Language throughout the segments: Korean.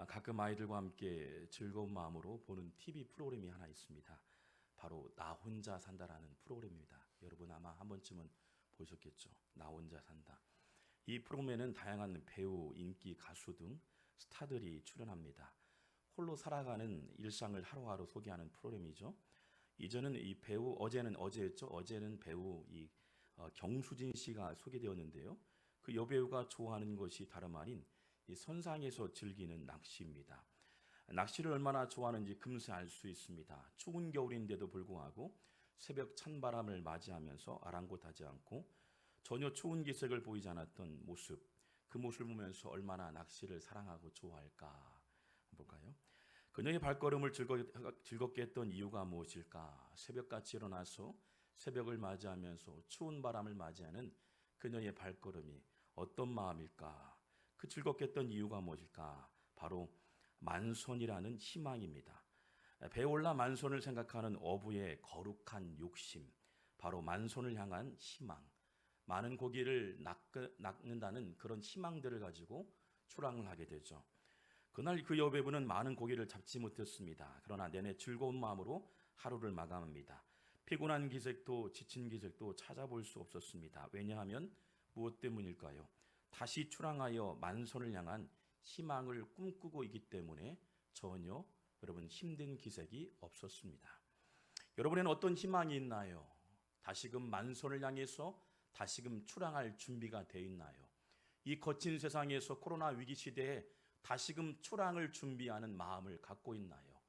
가끔 아이들과 함께 즐거운 마음으로 보는 TV 프로그램이 하나 있습니다. 바로 나 혼자 산다라는 프로그램입니다. 여러분 아마 한 번쯤은 보셨겠죠. 나 혼자 산다. 이 프로그램에는 다양한 배우, 인기 가수 등 스타들이 출연합니다. 홀로 살아가는 일상을 하루하루 소개하는 프로그램이죠. 이전은 이 배우 어제는 배우 경수진 씨가 소개되었는데요. 그 여배우가 좋아하는 것이 다름 아닌 이 선상에서 즐기는 낚시입니다. 낚시를 얼마나 좋아하는지 금세 알 수 있습니다. 추운 겨울인데도 불구하고 새벽 찬바람을 맞이하면서 아랑곳하지 않고 전혀 추운 기색을 보이지 않았던 모습, 그 모습을 보면서 얼마나 낚시를 사랑하고 좋아할까 볼까요? 그녀의 발걸음을 즐겁게 했던 이유가 무엇일까? 새벽같이 일어나서 새벽을 맞이하면서 추운 바람을 맞이하는 그녀의 발걸음이 어떤 마음일까? 그 즐겁게 했던 이유가 무엇일까? 바로 만선이라는 희망입니다. 배올라 만선을 생각하는 어부의 거룩한 욕심, 바로 만선을 향한 희망. 많은 고기를 낚는다는 그런 희망들을 가지고 출항을 하게 되죠. 그날 그 여배부는 많은 고기를 잡지 못했습니다. 그러나 내내 즐거운 마음으로 하루를 마감합니다. 피곤한 기색도 지친 기색도 찾아볼 수 없었습니다. 왜냐하면 무엇 때문일까요? 다시 출항하여 만선을 향한 희망을 꿈꾸고 있기 때문에 전혀 여러분 힘든 기색이 없었습니다. 여러분에는 어떤 희망이 있나요? 다시금 만선을 향해서 다시금 출항할 준비가 되어 있나요? 이 거친 세상에서 코로나 위기 시대에 다시금 출항을 준비하는 마음을 갖고 있나요?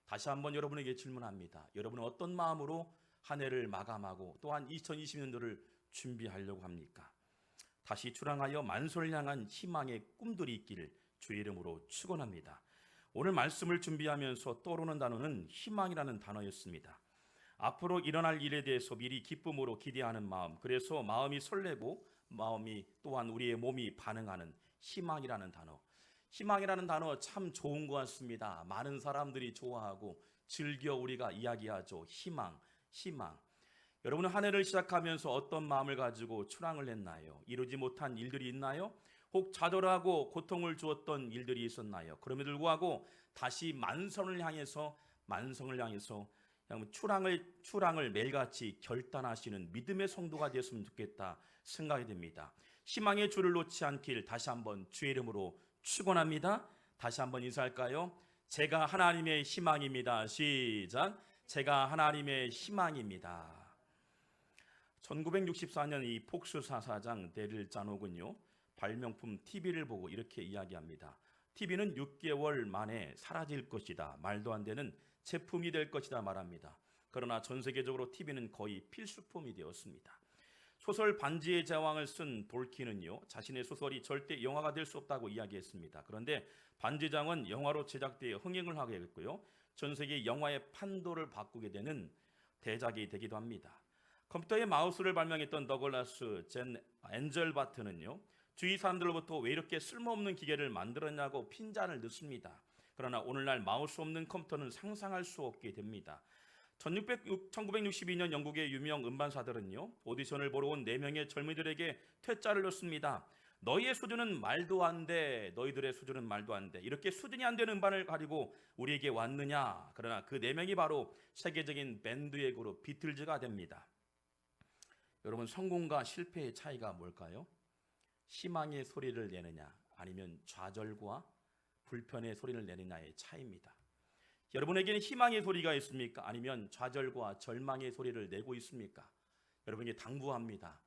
다시 한번 여러분에게 질문합니다. 여러분은 어떤 마음으로 한 해를 마감하고 또한 2020년도를 준비하려고 합니까? 다시 출항하여 만선을 향한 희망의 꿈들이 있기를 주의 이름으로 축원합니다. 오늘 말씀을 준비하면서 떠오르는 단어는 희망이라는 단어였습니다. 앞으로 일어날 일에 대해서 미리 기쁨으로 기대하는 마음, 그래서 마음이 설레고 마음이 또한 우리의 몸이 반응하는 희망이라는 단어. 희망이라는 단어 참 좋은 것 같습니다. 많은 사람들이 좋아하고 즐겨 우리가 이야기하죠. 희망. 여러분은 한 해를 시작하면서 어떤 마음을 가지고 출항을 했나요? 이루지 못한 일들이 있나요? 혹 좌절하고 고통을 주었던 일들이 있었나요? 그럼에도 불구하고 다시 만성을 향해서 출항을 매일같이 결단하시는 믿음의 성도가 되었으면 좋겠다 생각이 됩니다. 희망의 줄을 놓지 않길 다시 한번 주의 이름으로 축원합니다. 다시 한번 인사할까요? 제가 하나님의 희망입니다. 시작. 제가 하나님의 희망입니다. 1964년 이 폭스 사사장 데릴 잔혹은요, 발명품 TV를 보고 이렇게 이야기합니다. TV는 6개월 만에 사라질 것이다. 말도 안 되는 제품이 될 것이다 말합니다. 그러나 전 세계적으로 TV는 거의 필수품이 되었습니다. 소설 반지의 제왕을 쓴 돌킨은요, 자신의 소설이 절대 영화가 될 수 없다고 이야기했습니다. 그런데 반지의 제왕은 영화로 제작되어 흥행을 하게 됐고요, 전 세계 영화의 판도를 바꾸게 되는 대작이 되기도 합니다. 컴퓨터의 마우스를 발명했던 더글라스 젠 엔젤바트는요, 주위 사람들로부터 왜 이렇게 쓸모없는 기계를 만들었냐고 핀잔을 넣습니다. 그러나 오늘날 마우스 없는 컴퓨터는 상상할 수 없게 됩니다. 1962년 영국의 유명 음반사들은요, 오디션을 보러 온 4명의 젊은이들에게 퇴짜를 줬습니다. 너희의 수준은 말도 안 돼. 너희들의 수준은 말도 안 돼. 이렇게 수준이 안 되는 음반을 가지고 우리에게 왔느냐. 그러나 그 4명이 바로 세계적인 밴드의 그룹 비틀즈가 됩니다. 여러분, 성공과 실패의 차이가 뭘까요? 희망의 소리를 내느냐 아니면 좌절과 불편의 소리를 내느냐의 차이입니다. 여러분에게는 희망의 소리가 있습니까? 아니면 좌절과 절망의 소리를 내고 있습니까? 여러분에게 당부합니다.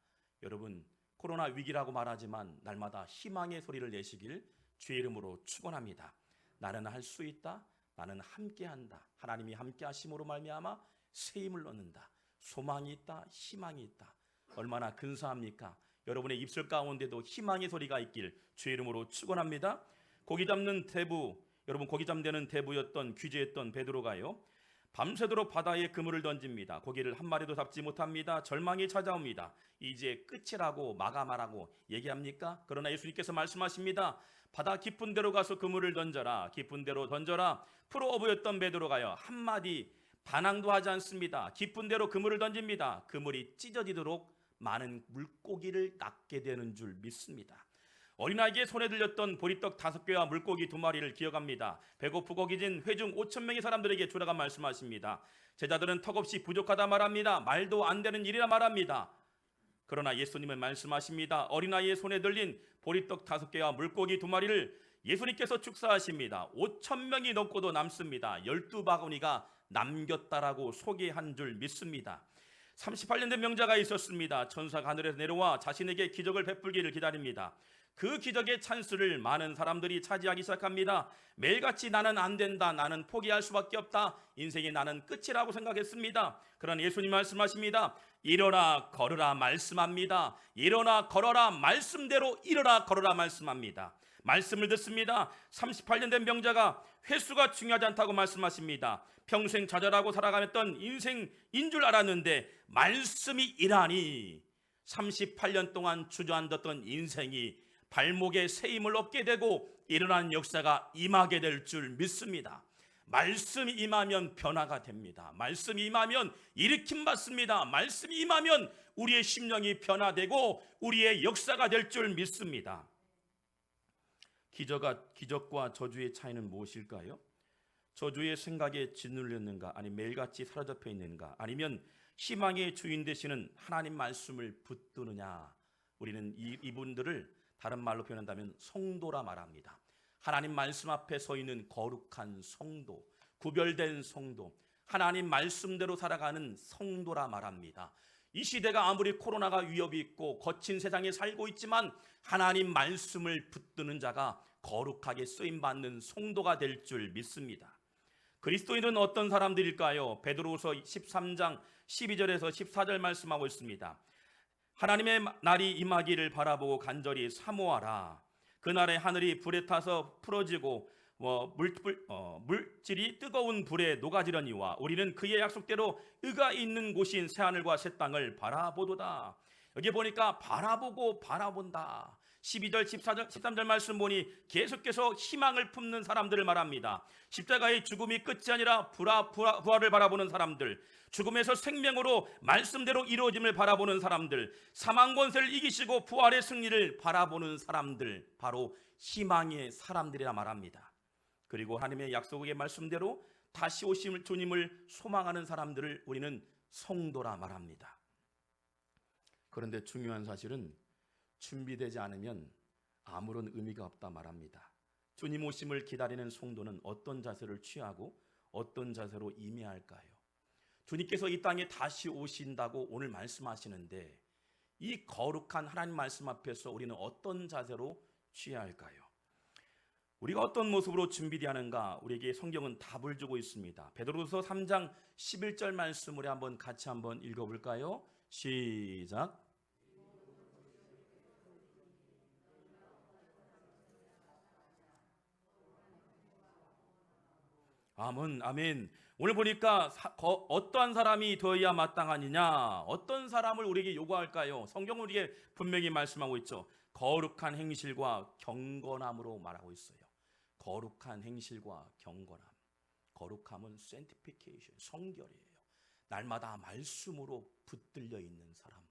여러분, 코로나 위기라고 말하지만 날마다 희망의 소리를 내시길 주의 이름으로 축원합니다. 나는 할 수 있다. 나는 함께한다. 하나님이 함께하심으로 말미암아 새 힘을 얻는다. 소망이 있다. 희망이 있다. 얼마나 근사합니까? 여러분의 입술 가운데도 희망의 소리가 있길 주의 이름으로 축원합니다. 고기 잡는 대부, 여러분 고기 잡는 대부였던 귀재였던 베드로가요, 밤새도록 바다에 그물을 던집니다. 고기를 한 마리도 잡지 못합니다. 절망이 찾아옵니다. 이제 끝이라고 마감하라고 얘기합니까? 그러나 예수님께서 말씀하십니다. 바다 깊은 데로 가서 그물을 던져라. 깊은 데로 던져라. 프로어부였던 베드로가요, 한마디 반항도 하지 않습니다. 깊은 데로 그물을 던집니다. 그물이 찢어지도록 많은 물고기를 낚게 되는 줄 믿습니다. 어린아이에게 손에 들렸던 보리떡 5개와 물고기 2마리를 기억합니다. 배고프고 기진 회중 5,000명의 사람들에게 주라가 말씀하십니다. 제자들은 턱없이 부족하다 말합니다. 말도 안 되는 일이라 말합니다. 그러나 예수님은 말씀하십니다. 어린아이의 손에 들린 보리떡 5개와 물고기 2마리를 예수님께서 축사하십니다. 5,000명이 넘고도 남습니다. 12바구니가 남겼다라고 소개한 줄 믿습니다. 38년 된 명자가 있었습니다. 천사가 하늘에서 내려와 자신에게 기적을 베풀기를 기다립니다. 그 기적의 찬스를 많은 사람들이 차지하기 시작합니다. 매일같이 나는 안 된다, 나는 포기할 수밖에 없다, 인생이 나는 끝이라고 생각했습니다. 그러나 예수님 말씀하십니다. 일어나 걸으라 말씀합니다. 일어나 걸어라 말씀대로 일어나 걸어라 말씀합니다. 말씀을 듣습니다. 38년 된 명자가 횟수가 중요하지 않다고 말씀하십니다. 평생 좌절하고 살아가던 인생인 줄 알았는데 말씀이 일하니 38년 동안 주저앉았던 인생이 발목에 새 힘을 얻게 되고 일어난 역사가 임하게 될 줄 믿습니다. 말씀이 임하면 변화가 됩니다. 말씀이 임하면 일으킴 받습니다. 말씀이 임하면 우리의 심령이 변화되고 우리의 역사가 될 줄 믿습니다. 기적과 저주의 차이는 무엇일까요? 저주의 생각에 짓눌렸는가, 아니면 매일같이 사로잡혀 있는가, 아니면 희망의 주인 되시는 하나님 말씀을 붙드느냐. 우리는 이분들을 다른 말로 표현한다면 성도라 말합니다. 하나님 말씀 앞에 서 있는 거룩한 성도, 구별된 성도, 하나님 말씀대로 살아가는 성도라 말합니다. 이 시대가 아무리 코로나가 위협이 있고 거친 세상에 살고 있지만 하나님 말씀을 붙드는 자가 거룩하게 쓰임받는 성도가 될 줄 믿습니다. 그리스도인은 어떤 사람들일까요? 베드로후서 13장 12절에서 14절 말씀하고 있습니다. 하나님의 날이 임하기를 바라보고 간절히 사모하라. 그날에 하늘이 불에 타서 풀어지고 물질이 뜨거운 불에 녹아지려니와 우리는 그의 약속대로 의가 있는 곳인 새하늘과 새 땅을 바라보도다. 여기 보니까 바라보고 바라본다. 12절, 14절, 13절 말씀 보니 계속해서 희망을 품는 사람들을 말합니다. 십자가의 죽음이 끝이 아니라 부활을 바라보는 사람들, 죽음에서 생명으로 말씀대로 이루어짐을 바라보는 사람들, 사망 권세를 이기시고 부활의 승리를 바라보는 사람들, 바로 희망의 사람들이라 말합니다. 그리고 하나님의 약속의 말씀대로 다시 오실 주님을 소망하는 사람들을 우리는 성도라 말합니다. 그런데 중요한 사실은 준비되지 않으면 아무런 의미가 없다 말합니다. 주님 오심을 기다리는 성도는 어떤 자세를 취하고 어떤 자세로 임해야 할까요? 주님께서 이 땅에 다시 오신다고 오늘 말씀하시는데 이 거룩한 하나님 말씀 앞에서 우리는 어떤 자세로 취해야 할까요? 우리가 어떤 모습으로 준비되는가 우리에게 성경은 답을 주고 있습니다. 베드로후서 3장 11절 말씀을 한번 같이 한번 읽어볼까요? 시작. 아멘, 아멘. 오늘 보니까 어떠한 사람이 되어야 마땅하느냐, 어떤 사람을 우리에게 요구할까요? 성경은 우리에게 분명히 말씀하고 있죠. 거룩한 행실과 경건함으로 말하고 있어요. 거룩한 행실과 경건함. 거룩함은 sanctification, 성결이에요. 날마다 말씀으로 붙들려 있는 사람,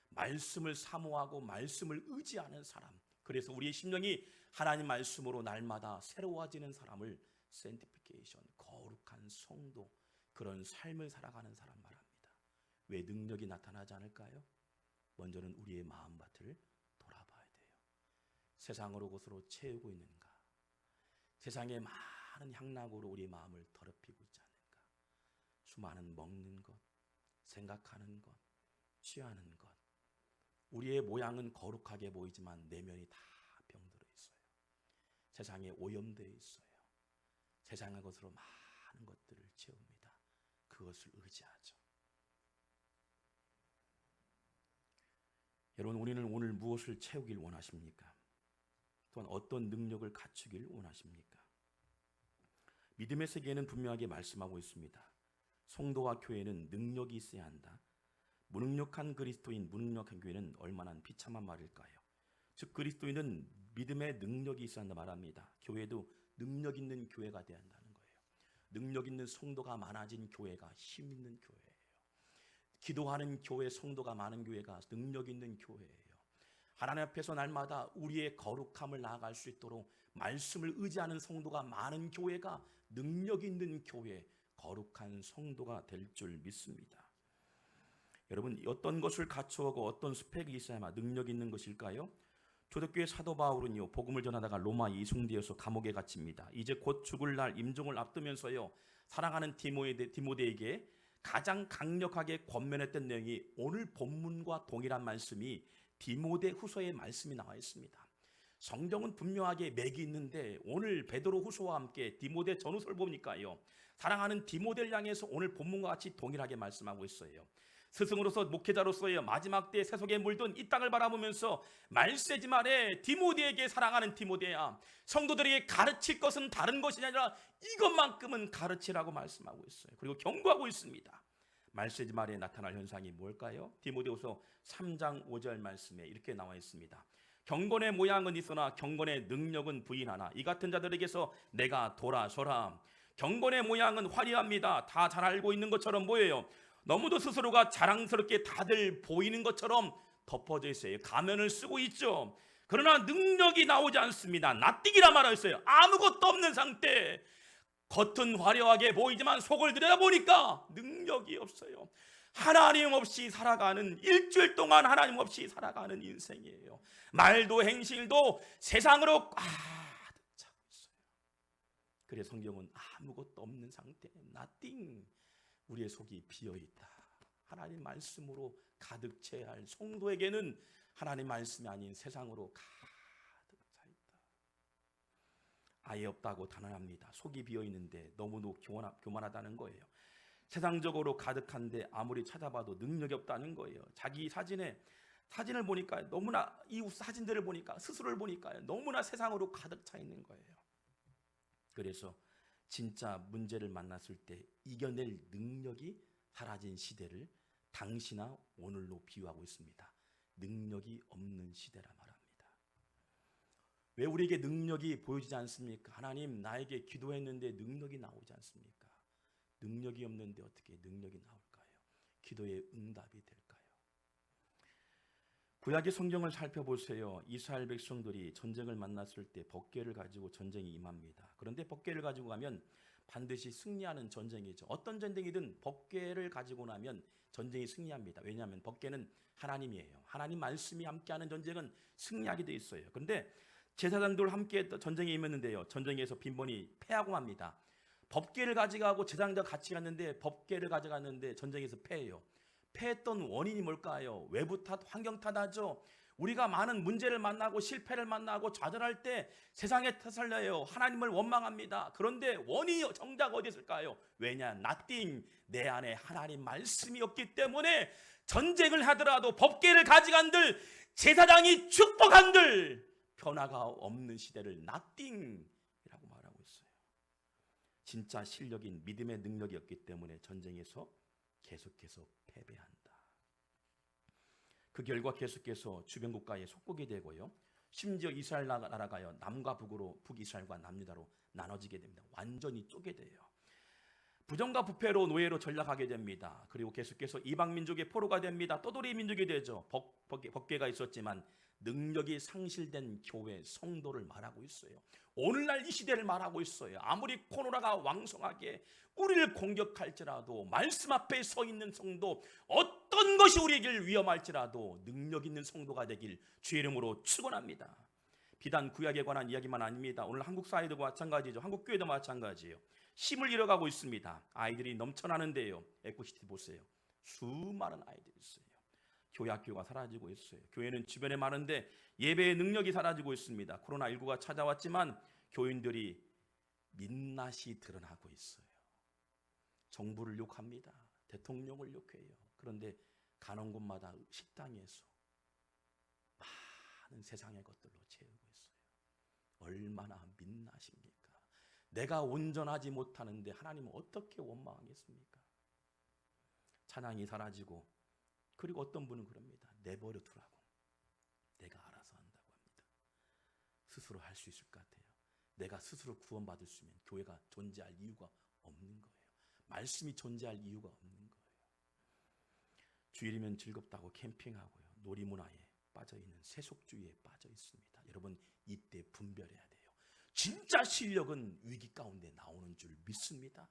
말씀을 사모하고 말씀을 의지하는 사람. 그래서 우리의 심령이 하나님 말씀으로 날마다 새로워지는 사람을 sanctification, 거룩한 성도, 그런 삶을 살아가는 사람 말합니다. 왜 능력이 나타나지 않을까요? 먼저는 우리의 마음밭을 돌아봐야 돼요. 세상으로 곳으로 채우고 있는가? 세상의 많은 향락으로 우리 마음을 더럽히고 있지 않는가? 수많은 먹는 것, 생각하는 것, 취하는 것. 우리의 모양은 거룩하게 보이지만 내면이 다 병들어 있어요. 세상에 오염되어 있어요. 세상의 것으로 많은 것들을 채웁니다. 그것을 의지하죠. 여러분, 우리는 오늘 무엇을 채우길 원하십니까? 또한 어떤 능력을 갖추길 원하십니까? 믿음의 세계에는 분명하게 말씀하고 있습니다. 성도와 교회는 능력이 있어야 한다. 무능력한 그리스도인, 무능력한 교회는 얼마나 비참한 말일까요? 즉 그리스도인은 믿음의 능력이 있어야 한다 말합니다. 교회도 능력 있는 교회가 되어야 한다는 거예요. 능력 있는 성도가 많아진 교회가 힘 있는 교회예요. 기도하는 교회, 성도가 많은 교회가 능력 있는 교회예요. 하나님 앞에서 날마다 우리의 거룩함을 나아갈 수 있도록 말씀을 의지하는 성도가 많은 교회가 능력 있는 교회, 거룩한 성도가 될 줄 믿습니다. 여러분, 어떤 것을 갖추고 어떤 스펙이 있어야만 능력 있는 것일까요? 초대교회 사도 바울은요, 복음을 전하다가 로마 이송되어서 감옥에 갇힙니다. 이제 곧 죽을 날 임종을 앞두면서요, 사랑하는 디모데에게 가장 강력하게 권면했던 내용이 오늘 본문과 동일한 말씀이 디모데 후서의 말씀이 나와 있습니다. 성경은 분명하게 맥이 있는데 오늘 베드로 후서와 함께 디모데 전후서를 보니까요, 사랑하는 디모데를 향해서 오늘 본문과 같이 동일하게 말씀하고 있어요. 스승으로서 목회자로서의 마지막 때에 세속에 물든 이 땅을 바라보면서 말세지 말에 디모데에게 사랑하는 디모데야, 성도들에게 가르칠 것은 다른 것이 아니라 이것만큼은 가르치라고 말씀하고 있어요. 그리고 경고하고 있습니다. 말세지 말에 나타날 현상이 뭘까요? 디모데후서 3장 5절 말씀에 이렇게 나와 있습니다. 경건의 모양은 있으나 경건의 능력은 부인하나 이 같은 자들에게서 내가 돌아서라. 경건의 모양은 화려합니다. 다 잘 알고 있는 것처럼 보여요. 너무도 스스로가 자랑스럽게 다들 보이는 것처럼 덮어져 있어요. 가면을 쓰고 있죠. 그러나 능력이 나오지 않습니다. 낯띠기라 말했어요. 아무것도 없는 상태. 겉은 화려하게 보이지만 속을 들여다보니까 능력이 없어요. 하나님 없이 살아가는, 일주일 동안 하나님 없이 살아가는 인생이에요. 말도 행실도 세상으로 가득 차고 있어요. 그래서 성경은 아무것도 없는 상태, nothing. 우리의 속이 비어있다. 하나님 말씀으로 가득 채야 할 성도에게는 하나님 말씀이 아닌 세상으로 가득 차 있다. 아예 없다고 단언합니다. 속이 비어있는데 너무도 교만하다는 거예요. 세상적으로 가득한데 아무리 찾아봐도 능력이 없다는 거예요. 자기 사진을 보니까 너무나, 이웃 사진들을 보니까, 스스로를 보니까 너무나 세상으로 가득 차 있는 거예요. 그래서 진짜 문제를 만났을 때 이겨낼 능력이 사라진 시대를 당시나 오늘로 비유하고 있습니다. 능력이 없는 시대라 말합니다. 왜 우리에게 능력이 보여지지 않습니까? 하나님, 나에게 기도했는데 능력이 나오지 않습니까? 능력이 없는데 어떻게 능력이 나올까요? 기도의 응답이 될까요? 구약의 성경을 살펴보세요. 이스라엘 백성들이 전쟁을 만났을 때 법궤를 가지고 전쟁이 임합니다. 그런데 법궤를 가지고 가면 반드시 승리하는 전쟁이죠. 어떤 전쟁이든 법궤를 가지고 나면 전쟁이 승리합니다. 왜냐하면 법궤는 하나님이에요. 하나님 말씀이 함께하는 전쟁은 승리하게 돼 있어요. 그런데 제사장들 함께 전쟁에 임했는데요, 전쟁에서 빈번히 패하고 맙니다. 법궤를 가져가고 제사장들 같이 갔는데 법궤를 가져갔는데 전쟁에서 패해요. 패했던 원인이 뭘까요? 외부 탓, 환경 탓하죠. 우리가 많은 문제를 만나고 실패를 만나고 좌절할 때 세상의 탓을 내요. 하나님을 원망합니다. 그런데 원인이 정작 어디 있을까요? 왜냐? nothing. 내 안에 하나님 말씀이 없기 때문에 전쟁을 하더라도 법궤를 가져간들, 제사장이 축복한들 변화가 없는 시대를 nothing이라고 말하고 있어요. 진짜 실력인 믿음의 능력이 없기 때문에 전쟁에서 계속해서 패배한다. 그 결과 계속해서 주변 국가에 속국이 되고요, 심지어 이스라엘 나라가요, 남과 북으로, 북이스라엘과 남유다로 나눠지게 됩니다. 완전히 쪼개져요. 부정과 부패로 노예로 전락하게 됩니다. 그리고 계속해서 이방 민족의 포로가 됩니다. 떠돌이 민족이 되죠. 법궤가 있었지만 능력이 상실된 교회 성도를 말하고 있어요. 오늘날 이 시대를 말하고 있어요. 아무리 코로나가 왕성하게 우리를 공격할지라도 말씀 앞에 서 있는 성도, 어떤 것이 우리에게 위험할지라도 능력 있는 성도가 되길 주의 이름으로 축원합니다. 비단 구약에 관한 이야기만 아닙니다. 오늘 한국 사회도 마찬가지죠. 한국 교회도 마찬가지예요. 힘을 잃어가고 있습니다. 아이들이 넘쳐나는데요, 에코시티 보세요. 수많은 아이들이 있어요. 교회 학교가 사라지고 있어요. 교회는 주변에 많은데 예배의 능력이 사라지고 있습니다. 코로나19가 찾아왔지만 교인들이 민낯이 드러나고 있어요. 정부를 욕합니다. 대통령을 욕해요. 그런데 가는 곳마다 식당에서 많은 세상의 것들로 채우고 있어요. 얼마나 민낯입니까? 내가 온전하지 못하는데 하나님은 어떻게 원망하겠습니까? 찬양이 사라지고, 그리고 어떤 분은 그럽니다. 내버려 두라고. 내가 알아서 한다고 합니다. 스스로 할 수 있을 것 같아요. 내가 스스로 구원받을 수 있으면 교회가 존재할 이유가 없는 거예요. 말씀이 존재할 이유가 없는 거예요. 주일이면 즐겁다고 캠핑하고요, 놀이문화에 빠져있는 세속주의에 빠져 있습니다. 여러분, 이때 분별해야 돼요. 진짜 실력은 위기 가운데 나오는 줄 믿습니다.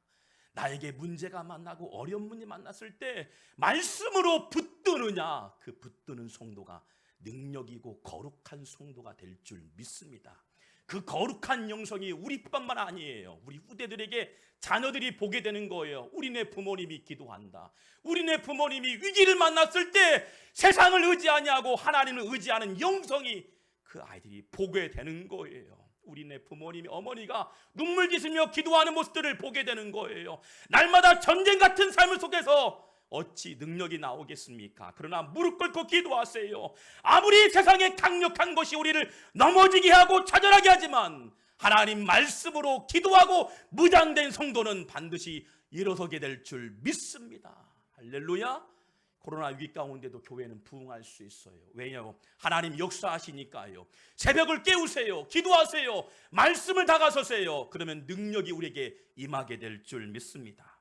나에게 문제가 만나고 어려운 문제 만났을 때 말씀으로 붙드느냐, 그 붙드는 성도가 능력이고 거룩한 성도가 될 줄 믿습니다. 그 거룩한 영성이 우리뿐만 아니에요. 우리 후대들에게 자녀들이 보게 되는 거예요. 우리네 부모님이 기도한다. 우리네 부모님이 위기를 만났을 때 세상을 의지하지 않고 하나님을 의지하는 영성이 그 아이들이 보게 되는 거예요. 우리네 부모님이, 어머니가 눈물 짓으며 기도하는 모습들을 보게 되는 거예요. 날마다 전쟁 같은 삶을 속에서 어찌 능력이 나오겠습니까? 그러나 무릎 꿇고 기도하세요. 아무리 세상에 강력한 것이 우리를 넘어지게 하고 좌절하게 하지만 하나님 말씀으로 기도하고 무장된 성도는 반드시 일어서게 될 줄 믿습니다. 할렐루야. 코로나 위기 가운데도 교회는 부흥할 수 있어요. 왜냐하면 하나님 역사하시니까요. 새벽을 깨우세요. 기도하세요. 말씀을 다가서세요. 그러면 능력이 우리에게 임하게 될 줄 믿습니다.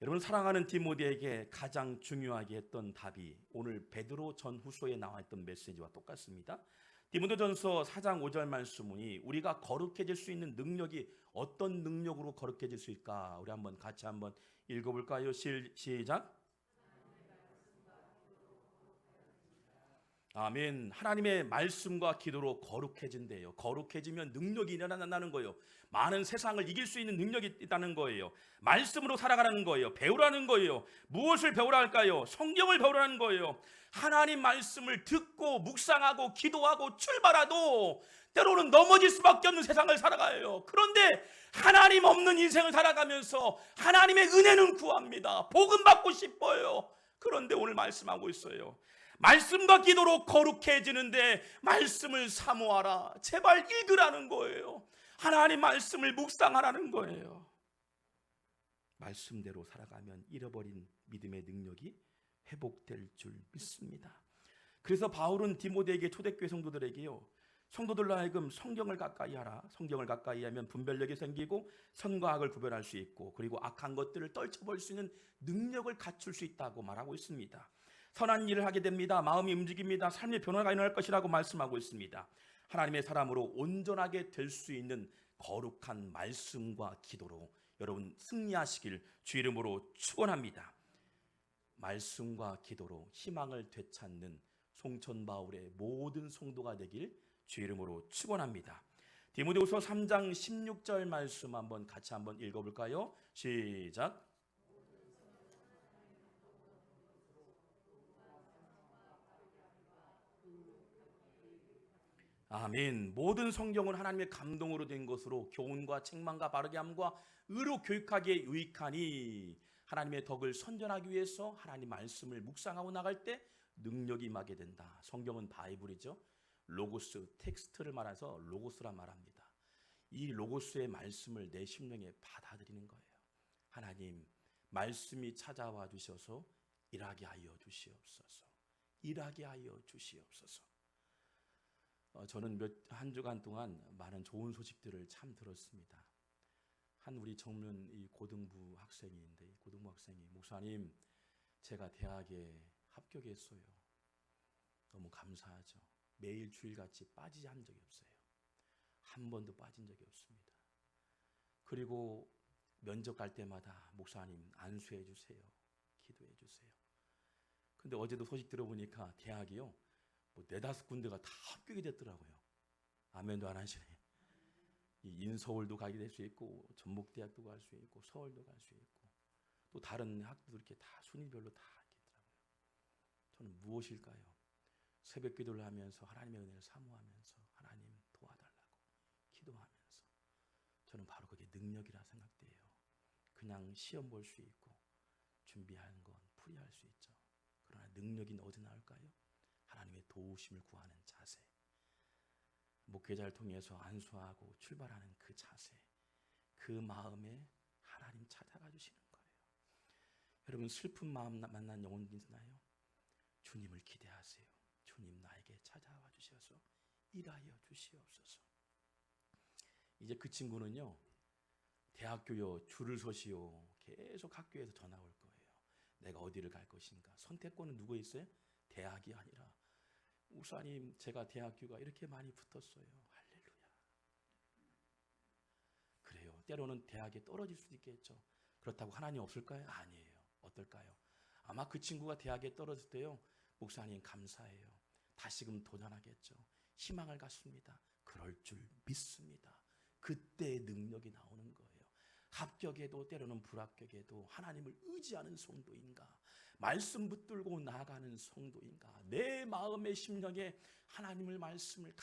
여러분, 사랑하는 디모데에게 가장 중요하게 했던 답이 오늘 베드로 전후서에 나와 있던 메시지와 똑같습니다. 디모데전서 4장 5절 말씀이 우리가 거룩해질 수 있는 능력이 어떤 능력으로 거룩해질 수 있을까? 우리 한번 같이 한번 읽어볼까요? 시작. 아멘. 하나님의 말씀과 기도로 거룩해진대요. 거룩해지면 능력이 일어난다는 거예요. 많은 세상을 이길 수 있는 능력이 있다는 거예요. 말씀으로 살아가라는 거예요. 배우라는 거예요. 무엇을 배우라 할까요? 성경을 배우라는 거예요. 하나님 말씀을 듣고 묵상하고 기도하고 출발하도 때로는 넘어질 수밖에 없는 세상을 살아가요. 그런데 하나님 없는 인생을 살아가면서 하나님의 은혜는 구합니다. 복음 받고 싶어요. 그런데 오늘 말씀하고 있어요. 말씀과 기도로 거룩해지는데 말씀을 사모하라. 제발 읽으라는 거예요. 하나님 말씀을 묵상하라는 거예요. 말씀대로 살아가면 잃어버린 믿음의 능력이 회복될 줄 믿습니다. 그래서 바울은 디모데에게 초대교회 성도들에게요, 성도들로 하여금 성경을 가까이 하라. 성경을 가까이 하면 분별력이 생기고 선과 악을 구별할 수 있고, 그리고 악한 것들을 떨쳐볼 수 있는 능력을 갖출 수 있다고 말하고 있습니다. 선한 일을 하게 됩니다. 마음이 움직입니다. 삶의 변화가 일어날 것이라고 말씀하고 있습니다. 하나님의 사람으로 온전하게 될 수 있는 거룩한 말씀과 기도로 여러분 승리하시길 주 이름으로 축원합니다. 말씀과 기도로 희망을 되찾는 송천 바울의 모든 성도가 되길 주 이름으로 축원합니다. 디모데후서 3장 16절 말씀 한번 같이 한번 읽어볼까요? 시작. 아멘. 모든 성경은 하나님의 감동으로 된 것으로 교훈과 책망과 바르게 함과 의로 교육하기에 유익하니 하나님의 덕을 선전하기 위해서 하나님 말씀을 묵상하고 나갈 때 능력이 임하게 된다. 성경은 바이블이죠. 로고스, 텍스트를 말해서 로고스라 말합니다. 이 로고스의 말씀을 내 심령에 받아들이는 거예요. 하나님 말씀이 찾아와 주셔서 일하게 하여 주시옵소서. 일하게 하여 주시옵소서. 저는 한 주간 동안 많은 좋은 소식들을 참 들었습니다. 한 우리 젊은 이 고등부 학생인데, 이 고등부 학생이 목사님, 제가 대학에 합격했어요. 너무 감사하죠. 매일 주일같이 빠지지 한 적이 없어요. 한 번도 빠진 적이 없습니다. 그리고 면접 갈 때마다 목사님 안수해 주세요. 기도해 주세요. 근데 어제도 소식 들어보니까 대학이요, 뭐 4-5군데가 다 합격이 됐더라고요. 아멘도 안 하시네. 이 인서울도 가게 될 수 있고, 전북대학도 갈 수 있고, 서울도 갈 수 있고, 또 다른 학교도 이렇게 다 순위별로 다 있더라고요. 저는 무엇일까요? 새벽 기도를 하면서 하나님의 은혜를 사모하면서 하나님 도와달라고 기도하면서, 저는 바로 그게 능력이라 생각돼요. 그냥 시험 볼 수 있고 준비하는 건 풀이할 수 있죠. 그러나 능력이 어디서 나올까요? 하나님의 도우심을 구하는 자세, 목회자를 통해서 안수하고 출발하는 그 자세, 그 마음에 하나님 찾아가 주시는 거예요. 여러분, 슬픈 마음 만난 영혼들 있나요? 주님을 기대하세요. 주님 나에게 찾아와 주셔서 일하여 주시옵소서. 이제 그 친구는요, 대학교요 줄을 서시오. 계속 학교에서 전화 올 거예요. 내가 어디를 갈 것인가. 선택권은 누구에 있어요? 대학이 아니라 목사님, 제가 대학교가 이렇게 많이 붙었어요. 할렐루야. 그래요. 때로는 대학에 떨어질 수도 있겠죠. 그렇다고 하나님 없을까요? 아니에요. 어떨까요? 아마 그 친구가 대학에 떨어질 때요, 목사님 감사해요, 다시금 도전하겠죠. 희망을 갖습니다. 그럴 줄 믿습니다. 그때 능력이 나오는 거예요. 합격에도 때로는 불합격에도 하나님을 의지하는 성도인가, 말씀 붙들고 나아가는 성도인가, 내 마음의 심령에 하나님의 말씀을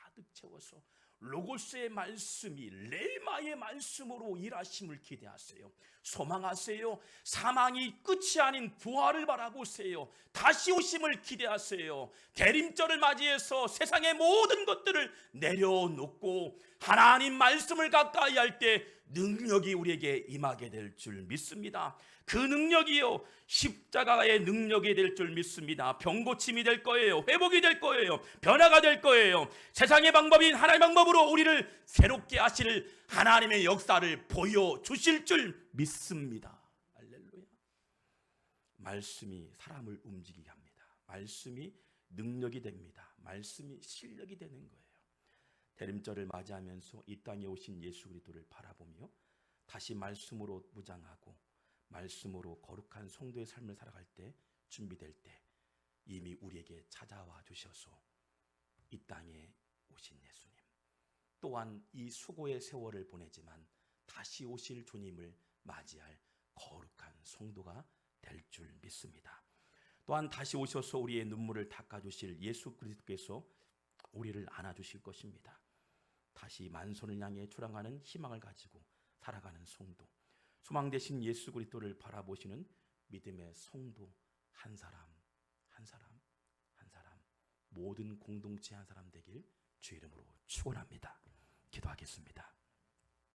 가득 채워서 로고스의 말씀이 레마의 말씀으로 일하심을 기대하세요. 소망하세요. 사망이 끝이 아닌 부활을 바라보세요. 다시 오심을 기대하세요. 대림절을 맞이해서 세상의 모든 것들을 내려놓고 하나님 말씀을 가까이 할 때 능력이 우리에게 임하게 될 줄 믿습니다. 그 능력이요, 십자가의 능력이 될 줄 믿습니다. 병고침이 될 거예요. 회복이 될 거예요. 변화가 될 거예요. 세상의 방법인 하나님의 방법으로 우리를 새롭게 하실 하나님의 역사를 보여주실 줄 믿습니다. 할렐루야. 말씀이 사람을 움직이게 합니다. 말씀이 능력이 됩니다. 말씀이 실력이 되는 거예요. 대림절을 맞이하면서 이 땅에 오신 예수 그리스도를 바라보며 다시 말씀으로 무장하고 말씀으로 거룩한 성도의 삶을 살아갈 때, 준비될 때 이미 우리에게 찾아와 주셔서 이 땅에 오신 예수님, 또한 이 수고의 세월을 보내지만 다시 오실 주님을 맞이할 거룩한 성도가 될 줄 믿습니다. 또한 다시 오셔서 우리의 눈물을 닦아주실 예수 그리스도께서 우리를 안아주실 것입니다. 다시 만손을 향해 출항하는 희망을 가지고 살아가는 성도, 소망 되신 예수 그리스도를 바라보시는 믿음의 성도 한 사람 한 사람 한 사람, 모든 공동체 한 사람 되길 주 이름으로 축원합니다. 기도하겠습니다.